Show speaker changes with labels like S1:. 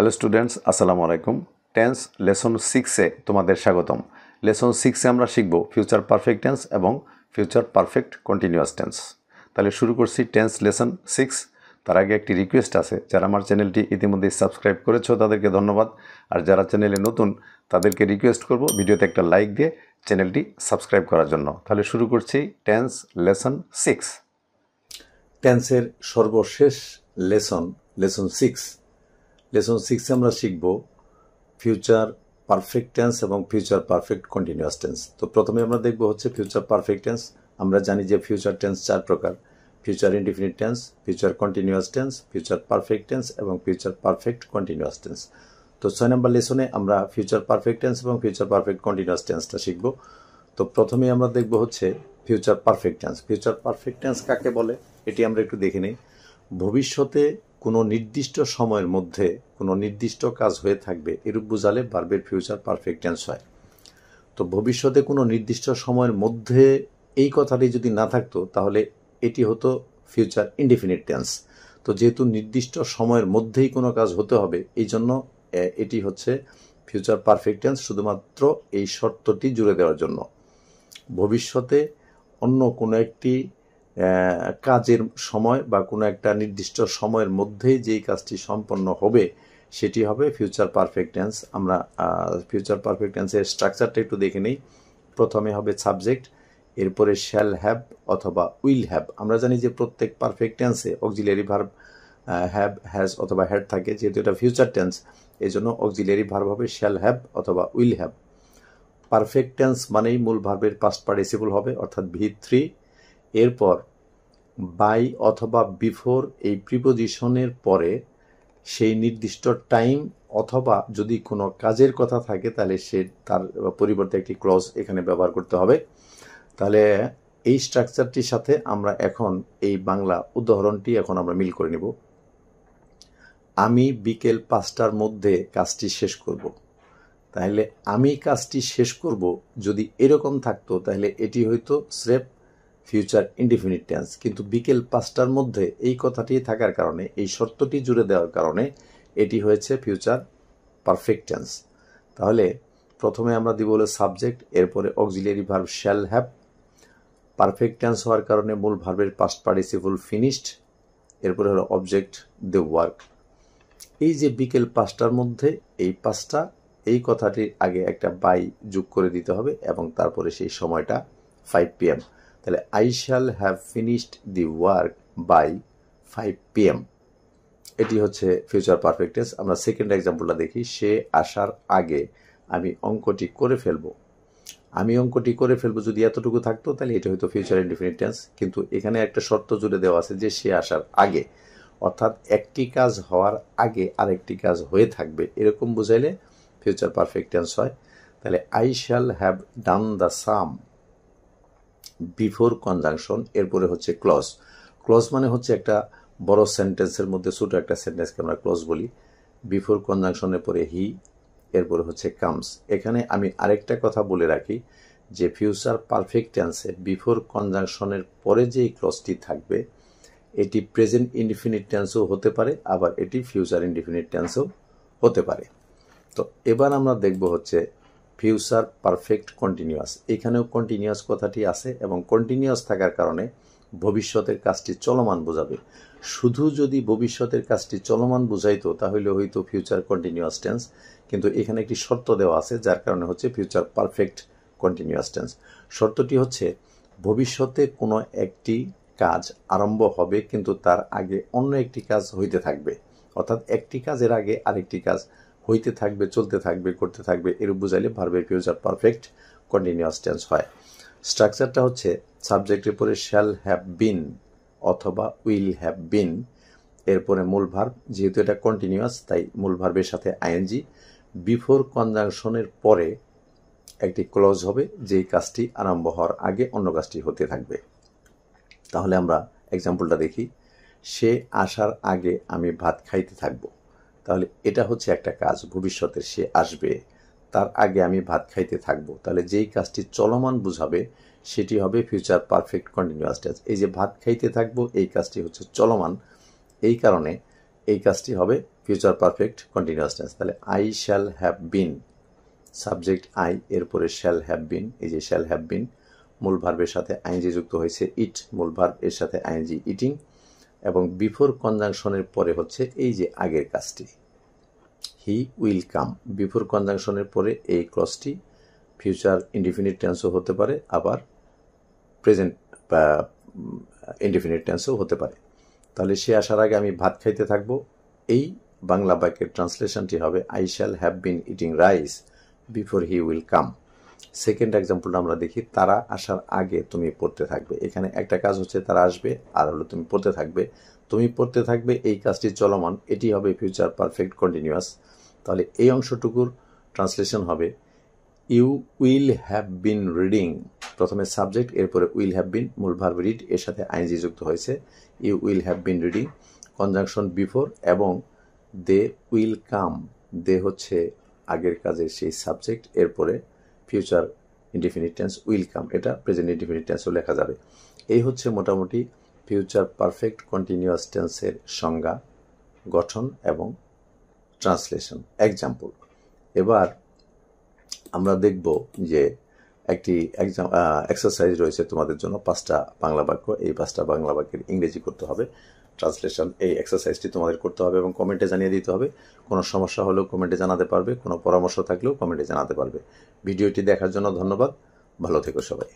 S1: Hello students, আসসালামু আলাইকুম। Tense lesson 6-এ তোমাদের স্বাগতম। লেসন 6-এ আমরা শিখব ফিউচার পারফেক্ট টেন্স এবং ফিউচার পারফেক্ট কন্টিনিউয়াস টেন্স। তাহলে শুরু করছি টেন্স লেসন 6। তার আগে একটি রিকোয়েস্ট আছে, যারা আমার চ্যানেলটি ইতিমধ্যে সাবস্ক্রাইব করেছো তাদেরকে ধন্যবাদ, আর যারা চ্যানেলে নতুন তাদেরকে রিকোয়েস্ট করব ভিডিওতে একটা লাইক দিয়ে চ্যানেলটি সাবস্ক্রাইব করার জন্য। তাহলে শুরু করছি টেন্স লেসন 6। টেন্সের সর্বশেষ লেসন 6। লেসন 6-এ আমরা শিখব ফিউচার পারফেক্ট টেন্স এবং ফিউচার পারফেক্ট কন্টিনিউয়াস টেন্স। তো প্রথমে আমরা দেখব হচ্ছে ফিউচার পারফেক্ট টেন্স। আমরা জানি যে ফিউচার টেন্স 4 প্রকার: future indefinite tense, future continuous tense, future perfect tense এবং ফিউচার পারফেক্ট কন্টিনিউয়াস টেন্স। তো 6 নম্বর লেসনে আমরা ফিউচার পারফেক্ট টেন্স এবং ফিউচার পারফেক্ট কন্টিনিউয়াস টেন্সটা শিখব। তো প্রথমে আমরা দেখব হচ্ছে future perfect tense. Future perfect tense কাকে বলে এটি আমরা একটু দেখে নিই। ভবিষ্যতে কোনো নির্দিষ্ট সময়ের মধ্যে কোনো নির্দিষ্ট কাজ হয়ে থাকবে এরূপ বোঝালে ভার্বের ফিউচার পারফেক্ট টেন্স হয়। তো ভবিষ্যতে কোনো নির্দিষ্ট সময়ের মধ্যে এই কথাটি যদি না থাকতো তাহলে এটি হতো ফিউচার ইনডিফিনিট টেন্স। তো যেহেতু নির্দিষ্ট সময়ের মধ্যেই কোনো কাজ হতে হবে, এই জন্য এটি হচ্ছে ফিউচার পারফেক্ট টেন্স, শুধুমাত্র এই শর্তটি জুড়ে দেওয়ার জন্য। ভবিষ্যতে অন্য কোনো একটি কাজের সময় বা কোনো একটা নির্দিষ্ট সময়ের মধ্যেই যেই কাজটি সম্পন্ন হবে সেটি হবে ফিউচার পারফেক্ট টেন্স। আমরা ফিউচার পারফেক্ট টেন্সের স্ট্রাকচারটা একটু দেখে নিই। প্রথমে হবে সাবজেক্ট, এরপরে শ্যাল হ্যাভ অথবা উইল হ্যাভ। আমরা জানি যে প্রত্যেক পারফেক্ট টেন্সে অক্সিলিয়ারি ভার্ব হ্যাভ, হ্যাজ অথবা হ্যাড থাকে। যেহেতু এটা ফিউচার টেন্স এই জন্য অক্সিলিয়ারি ভার্ব হবে শ্যাল হ্যাভ অথবা উইল হ্যাভ। পারফেক্ট টেন্স মানেই মূল ভার্বের পাস্ট পার্টিসিপল হবে, অর্থাৎ V3। এরপর বাই অথবা বিফোর এই প্রিপোজিশনের পরে সেই নির্দিষ্ট টাইম অথবা যদি কোনো কাজের কথা থাকে তাহলে সে তার পরিবর্তে একটি ক্লজ এখানে ব্যবহার করতে হবে। তাহলে এই স্ট্রাকচারটির সাথে আমরা এখন এই বাংলা উদাহরণটি এখন আমরা মিল করে নিব। আমি বিকেল 5টার মধ্যে কাজটি শেষ করব। তাহলে আমি কাজটি শেষ করব যদি এরকম থাকতো তাহলে এটি হয়তো স্রেফ ফিউচার ইনডিফিনিট টেন্স, কিন্তু বিকেল 5টার মধ্যে এই কথাটি থাকার কারণে, এই শর্তটি জুড়ে দেওয়ার কারণে এটি হয়েছে ফিউচার পারফেক্ট টেন্স। তাহলে প্রথমে আমরা দিব হলো সাবজেক্ট, এরপরে auxiliary verb shall have. Perfect tense হওয়ার কারণে মূল ভার্বের পাস্ট পার্টিসিপল ফিনিশড, এরপরে হলো অবজেক্ট দ্য ওয়ার্ক। এই যে বিকেল 5টার মধ্যে, এই 5টা এই কথাটির আগে একটা বাই যোগ করে দিতে হবে এবং তারপরে সেই সময়টা 5 PM। তাহলে I shall have finished the work by 5 PM। এটি হচ্ছে ফিউচার পারফেক্ট টেন্স। আমরা সেকেন্ড এক্সাম্পলটা দেখি। সে আসার আগে আমি অঙ্কটি করে ফেলবো। আমি অঙ্কটি করে ফেলবো যদি এতটুকু থাকতো তাহলে এটা হয়তো ফিউচার ইনডিফিনিট টেন্স, কিন্তু এখানে একটা শর্ত জুড়ে দেওয়া আছে যে সে আসার আগে, অর্থাৎ একটি কাজ হওয়ার আগে আরেকটি কাজ হয়ে থাকবে, এরকম বুঝাইলে ফিউচার পারফেক্ট টেন্স হয়। তাহলে I shall have done the some before conjunction, এরপরে হচ্ছে ক্লজ। ক্লজ মানে হচ্ছে একটা বড় সেন্টেন্সের মধ্যে ছোট একটা সেন্টেন্সকে আমরা ক্লজ বলি। বিফোর কনজাংশনের পরে হি, এরপরে হচ্ছে কামস। এখানে আমি আরেকটা কথা বলে রাখি যে ফিউচার পারফেক্ট টেন্সে বিফোর কনজাংশনের পরে যে ক্লজটি থাকবে এটি প্রেজেন্ট ইনডিফিনিট টেন্সও হতে পারে, আবার এটি ফিউচার ইনডিফিনিট টেন্সও হতে পারে। তো এবার আমরা দেখব হচ্ছে ফিউচার পারফেক্ট কন্টিনিউয়াস। এখানেও কন্টিনিউয়াস কথাটি আছে এবং কন্টিনিউয়াস থাকার কারণে ভবিষ্যতের কাজটি চলমান বোঝাবে। শুধু যদি ভবিষ্যতের কাজটি চলমান বোঝাইতো তাহলে হয়তো ফিউচার কন্টিনিউয়াস টেন্স, কিন্তু এখানে একটি শর্ত দেওয়া আছে যার কারণে হচ্ছে ফিউচার পারফেক্ট কন্টিনিউয়াস টেন্স। শর্তটি হচ্ছে ভবিষ্যতে কোনো একটি কাজ আরম্ভ হবে কিন্তু তার আগে অন্য একটি কাজ হইতে থাকবে, অর্থাৎ একটি কাজের আগে আরেকটি কাজ হইতে থাকবে, চলতে থাকবে, করতে থাকবে, এরূপ বুঝাইলে ভার্বের ফিউচার পারফেক্ট কন্টিনিউয়াস টেন্স হয়। স্ট্রাকচারটা হচ্ছে সাবজেক্টের পরে শ্যাল হ্যাভ বিন অথবা উইল হ্যাভ বিন, এরপরে মূল ভার্ব, যেহেতু এটা কন্টিনিউয়াস তাই মূল ভার্বের সাথে আইএনজি। বিফোর কনজাংশনের পরে একটি ক্লজ হবে যেই কাজটি আরম্ভ হওয়ার আগে অন্য কাজটি হতে থাকবে। তাহলে আমরা এক্সাম্পলটা দেখি। সে আসার আগে আমি ভাত খাইতে থাকবো। তাহলে এটা হচ্ছে একটা কাজ ভবিষ্যতের, সে আসবে, তার আগে আমি ভাত খাইতে থাকবো। তাহলে যেই কাজটি চলমান বুঝাবে সেটি হবে ফিউচার পারফেক্ট কন্টিনিউয়াস টেন্স। এই যে ভাত খাইতে থাকবো এই কাজটি হচ্ছে চলমান, এই কারণে এই কাজটি হবে ফিউচার পারফেক্ট কন্টিনিউয়াস টেন্স। তাহলে I shall have bin, subject I, এরপরে শ্যাল হ্যাভ বিন, এই যে শ্যাল হ্যাভ বিন মূল ভার্বের সাথে আইএনজি যুক্ত হয়েছে, ইট মূল ভার্ব এর সাথে আইএনজি ইটিং, এবং বিফোর কনজাংশনের পরে হচ্ছে এই যে আগের কাজটি হি উইল কাম। বিফোর কনজাংশনের পরে এই ক্লজটি ফিউচার ইনডিফিনিট টেন্সও হতে পারে, আবার প্রেজেন্ট বা ইনডিফিনিট টেন্সও হতে পারে। তাহলে সে আসার আগে আমি ভাত খাইতে থাকবো, এই বাংলা বাক্যের ট্রান্সলেশনটি হবে I shall have been eating rice before he will come. Second এক্সাম্পলটা আমরা দেখি, তারা আসার আগে তুমি পড়তে থাকবে। এখানে একটা কাজ হচ্ছে তারা আসবে, আর হলো তুমি পড়তে থাকবে। তুমি পড়তে থাকবে এই কাজটি চলমান, এটি হবে ফিউচার পারফেক্ট কন্টিনিউয়াস। তাহলে এই অংশটুকুর ট্রান্সলেশন হবে you will have been reading, প্রথমে সাবজেক্ট এরপরে উইল হ্যাভ বিন মূল ভার্ব রিড এর সাথে আইএনজি যুক্ত হয়েছে, you will have been reading, conjunction before, এবং দে উইল কাম, দে হচ্ছে আগের কাজের সেই সাবজেক্ট, এরপরে future indefinite tense will come, এটা প্রেজেন্ট ইনডিফিনিট টেন্সও লেখা যাবে। এই হচ্ছে মোটামুটি ফিউচার পারফেক্ট কন্টিনিউয়াস টেন্সের সংজ্ঞা, গঠন এবং ট্রান্সলেশন। এক্সাম্পল, এবার আমরা দেখব যে একটি এক্সারসাইজ রয়েছে তোমাদের জন্য, 5টা বাংলা বাক্য, এই 5টা বাংলা বাক্যের ইংরেজি করতে হবে, ট্রান্সলেশন। এই এক্সারসাইজটি তোমাদের করতে হবে এবং কমেন্টে জানিয়ে দিতে হবে। কোনো সমস্যা হলেও কমেন্টে জানাতে পারবে, কোনো পরামর্শ থাকলেও কমেন্টে জানাতে পারবে। ভিডিওটি দেখার জন্য ধন্যবাদ, ভালো থেকো সবাই।